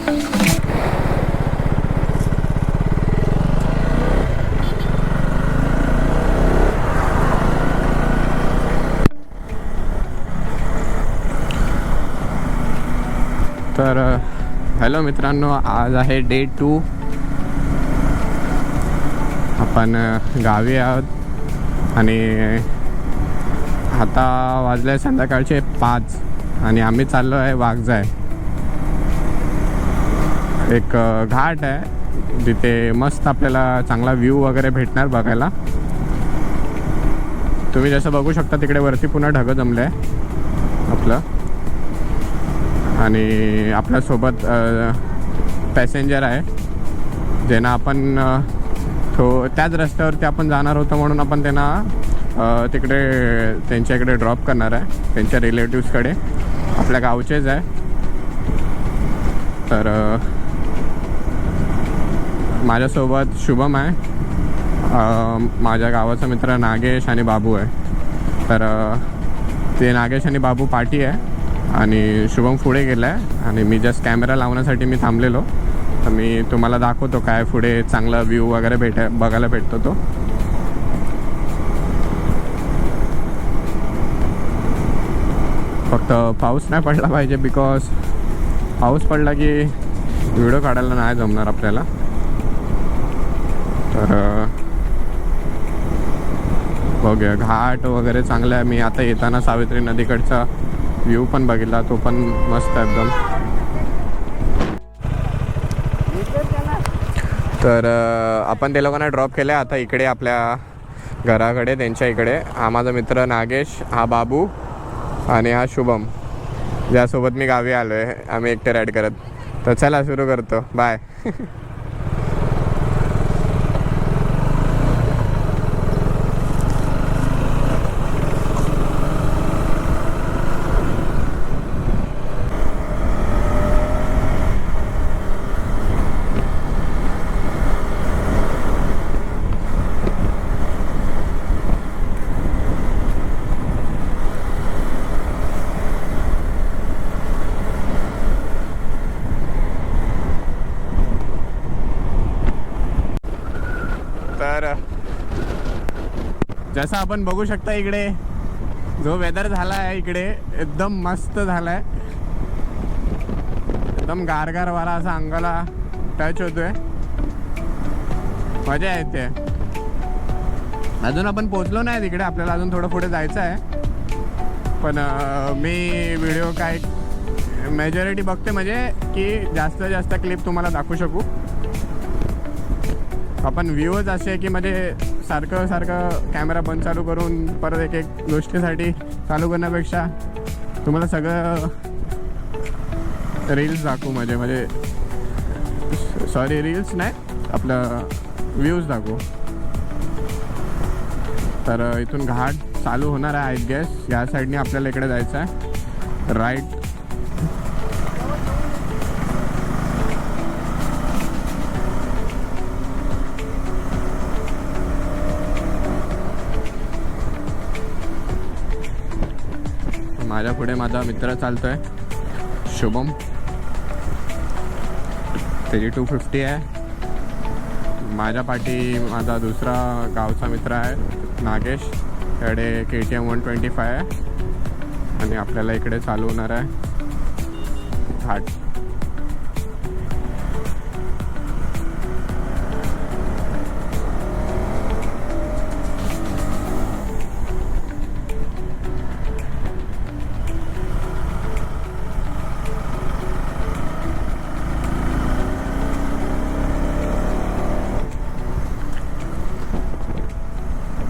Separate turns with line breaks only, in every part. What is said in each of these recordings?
तर हॅलो मित्रांनो, आज आहे डे 2. आपण गावी आहोत आणि आता वाजले संध्याकाळचे 5 आणि आम्ही चाललो आहे वाघजाय. एक घाट आहे तिथे मस्त आपल्याला चांगला व्ह्यू वगैरे भेटणार बघायला. तुम्ही जसं बघू शकता तिकडे वरती पुन्हा ढगं जमलं आहे आपलं, आणि आपल्यासोबत पॅसेंजर आहे ज्यांना आपण त्याच रस्त्यावरती आपण जाणार होतो, म्हणून आपण त्यांना तिकडे त्यांच्याकडे ड्रॉप करणार आहे, त्यांच्या रिलेटिव्सकडे. आपल्या गावचेच आहे. तर माझ्यासोबत शुभम आहे, माझ्या गावाचा मित्र नागेश आणि बाबू आहे. तर ते नागेश आणि बाबू पाठी आहे आणि शुभम पुढे गेला आहे आणि मी जस्ट कॅमेरा लावण्यासाठी मी थांबलेलो. तर मी तुम्हाला दाखवतो काय पुढे चांगला व्ह्यू वगैरे बघायला भेटतो तो. फक्त पाऊस नाही पडला पाहिजे, बिकॉज पाऊस पडला की व्हिडिओ काढायला नाही जमणार आपल्याला. तर बघूया, घाट वगैरे चांगला आहे. मी आता येताना सावित्री नदीकडचा व्ह्यू पण बघितला, तो पण मस्त आहे एकदम. तर आपण ते लोकांना ड्रॉप केलं आहे आता इकडे आपल्या घराकडे, त्यांच्या इकडे. हा माझा मित्र नागेश, हा बाबू आणि हा शुभम, ज्यासोबत मी गावी आलो आहे. आम्ही एकटे राईड करत. तर चला सुरू करतो. बाय. तर जसं आपण बघू शकता इकडे जो वेदर झाला आहे इकडे एकदम मस्त झाला आहे. एकदम गारगार वारा असा अंगाला टच होतोय, मजा येते. अजून आपण पोचलो नाही तिकडे, आपल्याला अजून थोडं पुढे जायचं आहे. पण मी व्हिडिओ काय मेजॉरिटी बघते म्हणजे की जास्तीत जास्त क्लिप तुम्हाला दाखवू शकू. आपण व्ह्यूच असे की म्हणजे सारखं कॅमेरा बंद चालू करून परत एक गोष्टीसाठी चालू करण्यापेक्षा तुम्हाला सगळं रील्स दाखवू, म्हणजे सॉरी रील्स नाही, आपलं व्ह्यूज दाखवू. तर इथून घाट चालू होणार आहे आय गेस. या साईडने आपल्याला इकडे जायचं आहे राईट. माझ्या पुढे माझा मित्र चालतोय शुभम, त्याची 250 आहे. माझ्या पाठी माझा दुसरा गावचा मित्र आहे नागेश, त्याकडे KTM 125 आहे. आणि आपल्याला इकडे चालू होणार आहे घाट.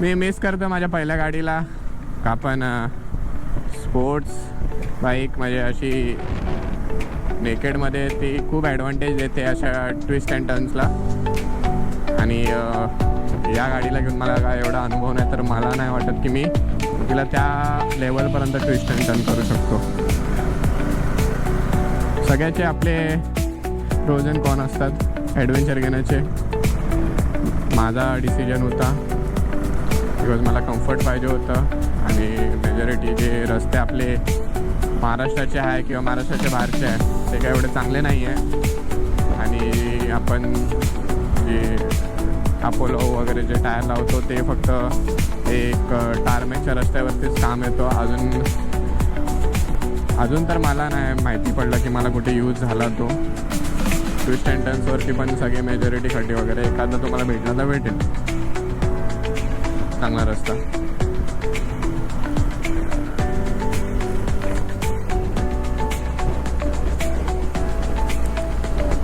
मी मिस करतो माझ्या पहिल्या गाडीला, का पण स्पोर्ट्स बाईक म्हणजे अशी नेकेडमध्ये ती खूप ॲडव्हान्टेज देते अशा ट्विस्ट अँड टर्न्सला. आणि या गाडीला घेऊन मला काय एवढा अनुभव नाही, तर मला नाही वाटत की मी तिला त्या लेवलपर्यंत ट्विस्ट अँड टर्न करू शकतो. सगळ्याचे आपले प्रोज अँड कॉन असतात ॲडव्हेंचर घेण्याचे. माझा डिसिजन होता बिकॉज मला कम्फर्ट पाहिजे होतं. आणि मेजॉरिटी जे रस्ते आपले महाराष्ट्राचे आहे किंवा महाराष्ट्राच्या बाहेरचे आहे ते काय एवढे चांगले नाही आहे. आणि आपण जे अपोलो वगैरे जे टायर लावतो ते फक्त एक टारमेकच्या रस्त्यावरतीच काम येतो. अजून तर मला नाही माहिती पडलं की मला कुठे यूज झाला तो. ट्विस्ट अँड टर्न्सवरती पण सगळे मेजॉरिटी खड्डे वगैरे एखादा तुम्हाला भेटला तर भेटेल चांगला रस्ता.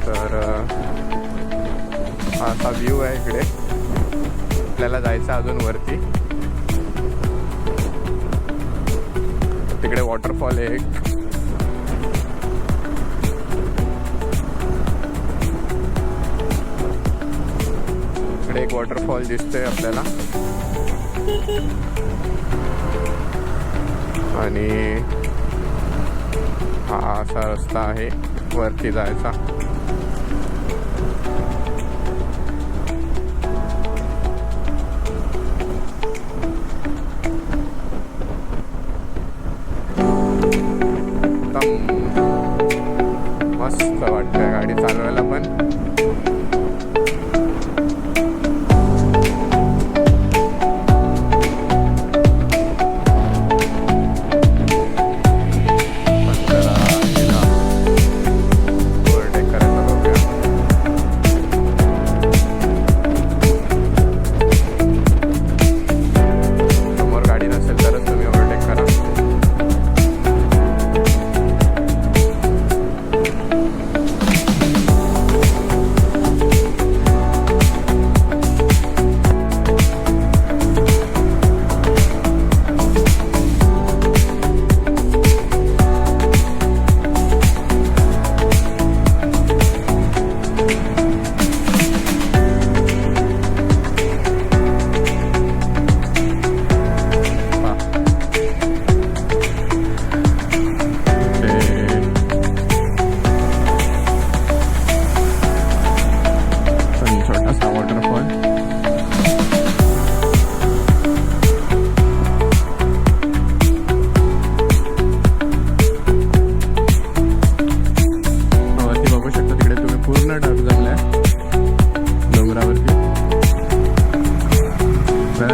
तर असा व्ह्यू आहे इकडे. आपल्याला जायचं अजून वरती. तिकडे वॉटरफॉल आहे एक. इकडे एक वॉटरफॉल दिसतोय आपल्याला आणि हा असा रस्ता आहे वरती जायचा. मस्त वाटतंय गाडी चालवायला पण.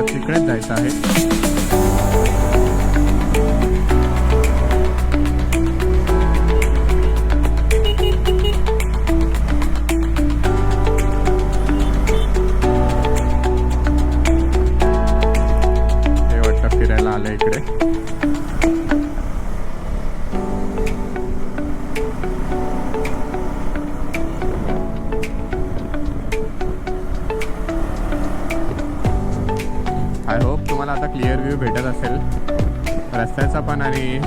तिकडेच जायचं आहे. हे वाटतं फिरायला आलं इकडे. आय होप तुम्हाला आता क्लिअर व्ह्यू भेटत असेल रस्त्याचा पण आणि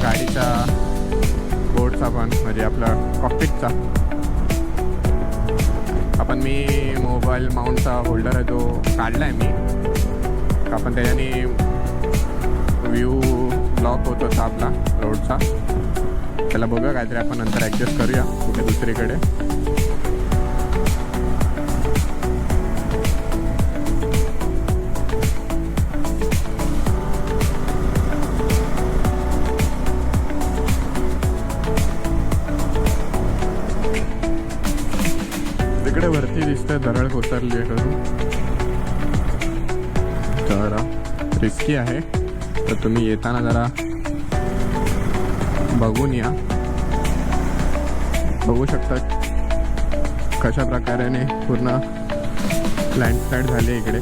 गाडीचा बोर्डचा पण, म्हणजे आपला कॉकपिटचा. आपण मी मोबाईल माउंटचा होल्डर आहे तो काढला आहे मी. आपण त्याच्याने व्ह्यू ब्लॉक होत होता आपला रोडचा. त्याला बघूया काहीतरी आपण नंतर ॲडजस्ट करूया कुठे दुसरीकडे. तिकडे वरती दिसतंय दरड कोसरली करून. जरा रिस्की आहे तर तुम्ही येताना जरा बघून या. बघू शकता कशा प्रकारे पूर्ण लँडस्लाईड झाली इकडे.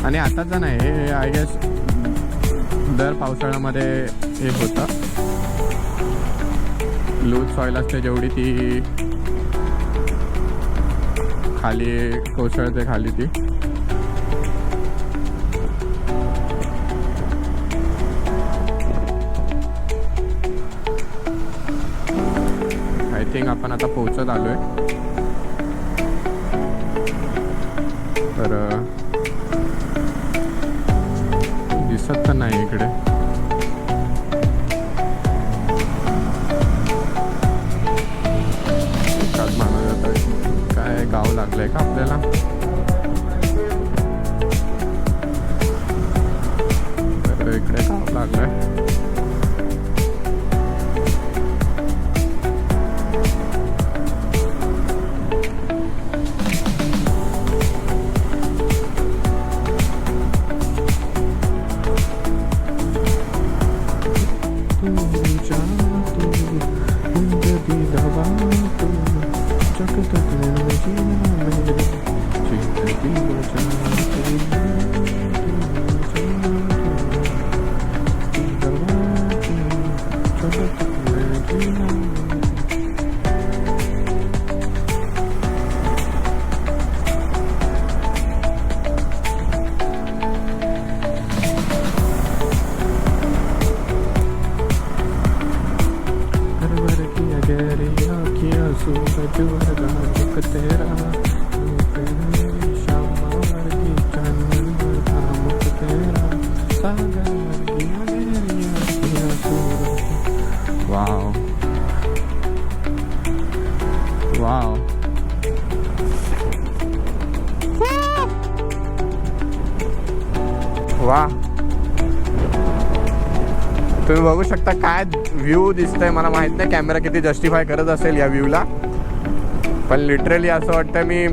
आणि आताच नाही, हे आय गेस दर पावसाळ्यामध्ये हे होतं. लूज सॉईल असते जेवढी ती खाली कोसळते खाली ती. आय थिंक आपण आता पोहोचत आलोय. तर दिसत तर नाही इकडे. एकाच माणूस जात आहे. काय गाव लागलंय का आपल्याला? तर इकडे गाव लागलंय. Wow. Wow. वा, तुम्ही बघू शकता काय व्ह्यू दिसतंय. मला माहित नाही कॅमेरा किती जस्टिफाय करत असेल या व्ह्यूला, पण लिटरली असं वाटतं मी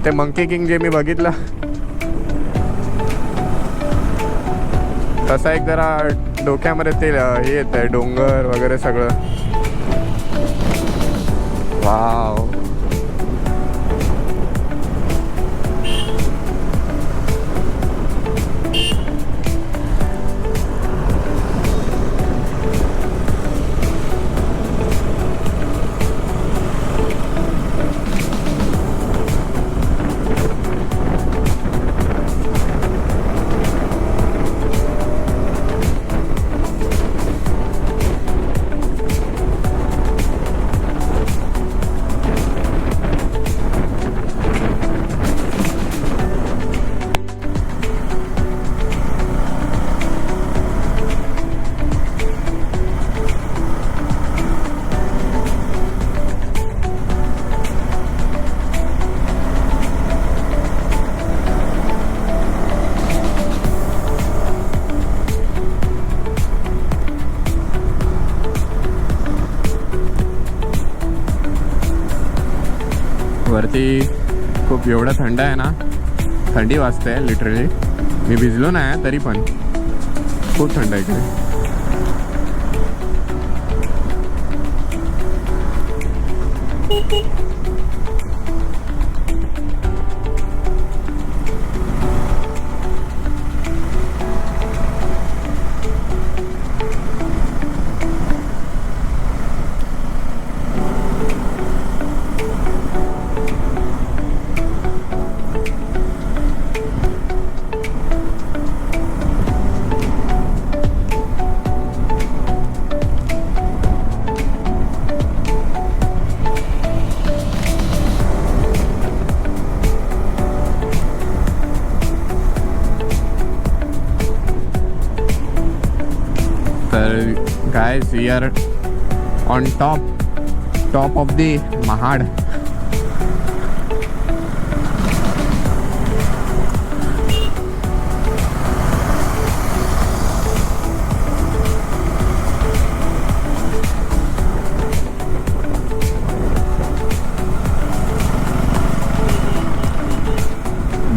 ते मंकी किंग जे मी बघितलं तसा एक जरा डोक्यामध्ये ते हे येत आहे, डोंगर वगैरे सगळं. वाव. वरती खूप एवढं थंड आहे ना, थंडी वाजते लिटरली. मी भिजलो नाही तरी पण खूप थंड आहे इकडे. Guys, we are on top of the Mahad.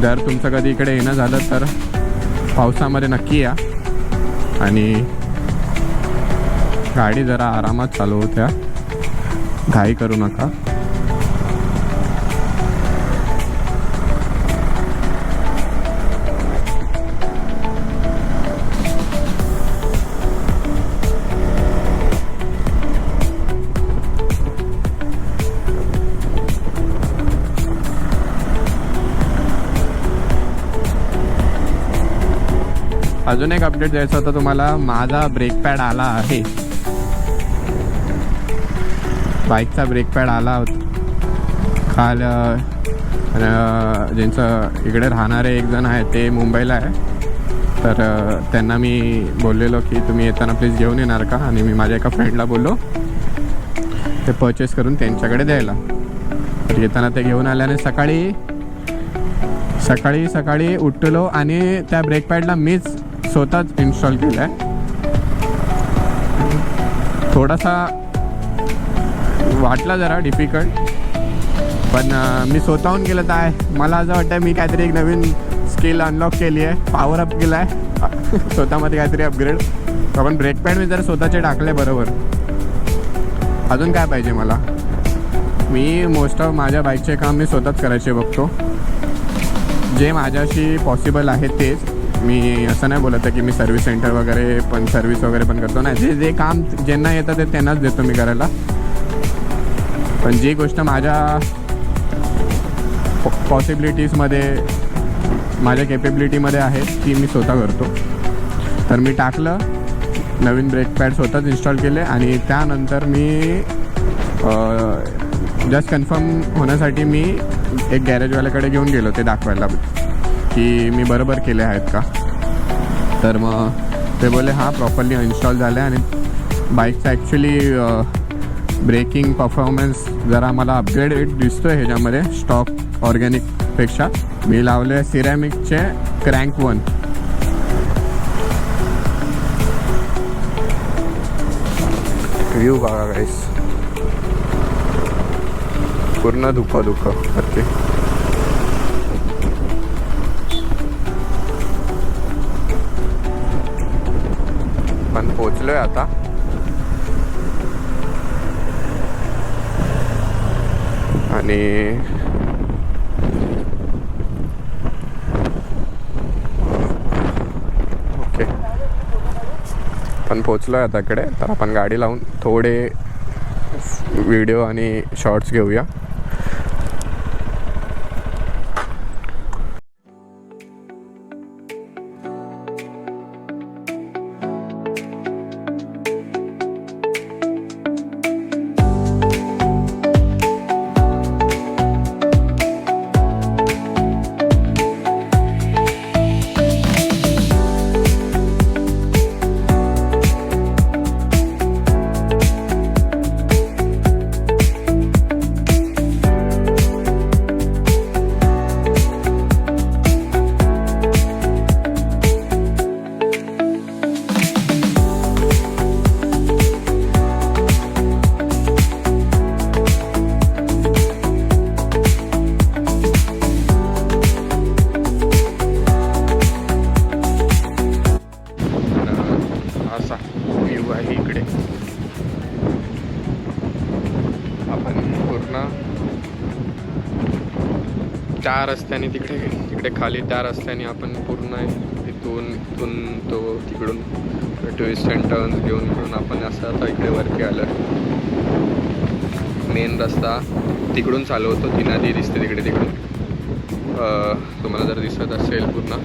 जर तुमचं कधी इकडे येणं झालं तर पावसामध्ये नक्की या आणि गाडी जरा आरामात चालवत्या, घाई करू नका. अजून एक अपडेट द्यायचं होतं तुम्हाला. माझा ब्रेक पॅड आला आहे, बाईकचा ब्रेक पॅड आला होता. काल ज्यांचं इकडे राहणारे एक जण आहे ते मुंबईला आहे, तर त्यांना मी बोललेलो की तुम्ही येताना प्लीज घेऊन येणार का, आणि मी माझ्या एका फ्रेंडला बोललो ते परचेस करून त्यांच्याकडे द्यायला. तर येताना ते घेऊन आल्याने सकाळी उठलो आणि त्या ब्रेक पॅडला मीच स्वतःच इन्स्टॉल केलं आहे. थोडासा वाटला जरा डिफिकल्ट, पण मी स्वतःहून केलं तर आहे. मला असं वाटतं मी काहीतरी एक नवीन स्किल अनलॉक केली आहे, पॉवर अप केला आहे स्वतःमध्ये काहीतरी अपग्रेड. आपण ब्रेक पॅड मी जर स्वतःचे टाकले बरोबर, अजून काय पाहिजे मला. मी मोस्ट ऑफ माझ्या बाईकचे काम मी स्वतःच करायचे बघतो, जे माझ्याशी पॉसिबल आहे तेच. मी असं नाही बोलत आहे की मी सर्व्हिस सेंटर वगैरे पण सर्व्हिस वगैरे पण करतो, नाही. जे काम ज्यांना येतं ते त्यांनाच देतो मी करायला. पण जी गोष्ट माझ्या पॉसिबिलिटीजमध्ये, माझ्या केपेबिलिटीमध्ये आहे ती मी स्वतः करतो. तर मी टाकलं, नवीन ब्रेक पॅड स्वतःच इन्स्टॉल केले आणि त्यानंतर मी जस्ट कन्फर्म होण्यासाठी मी एक गॅरेजवाल्याकडे घेऊन गेलो ते दाखवायला की मी बरोबर केले आहेत का. तर मग ते बोलले हां प्रॉपरली इन्स्टॉल झालं आहे आणि बाईकचा ॲक्च्युली ब्रेकिंग परफॉर्मन्स जरा मला अपग्रेड दिसतो आहे ह्याच्यामध्ये स्टॉक ऑर्गॅनिकपेक्षा. मी लावले सिरॅमिकचे क्रँक 1. व्ह्यू बघा गाईस, पूर्ण धुकं वरती. पण पोचलोय आता. आणि ओके, पण पोचलोय आता इकडे. तर आपण गाडी लावून थोडे व्हिडिओ आणि शॉर्ट्स घेऊया. त्या रस्त्याने तिकडे खाली त्या रस्त्याने आपण पूर्ण इथून तो तिकडून ट्विस्ट अँड टर्न्स घेऊन आपण असं आता इकडे वरती आलं. मेन रस्ता तिकडून चालू होतो, ती नदी दिसते तिकडून. तुम्हाला जर दिसत असेल पूर्ण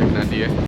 एक नदी आहे.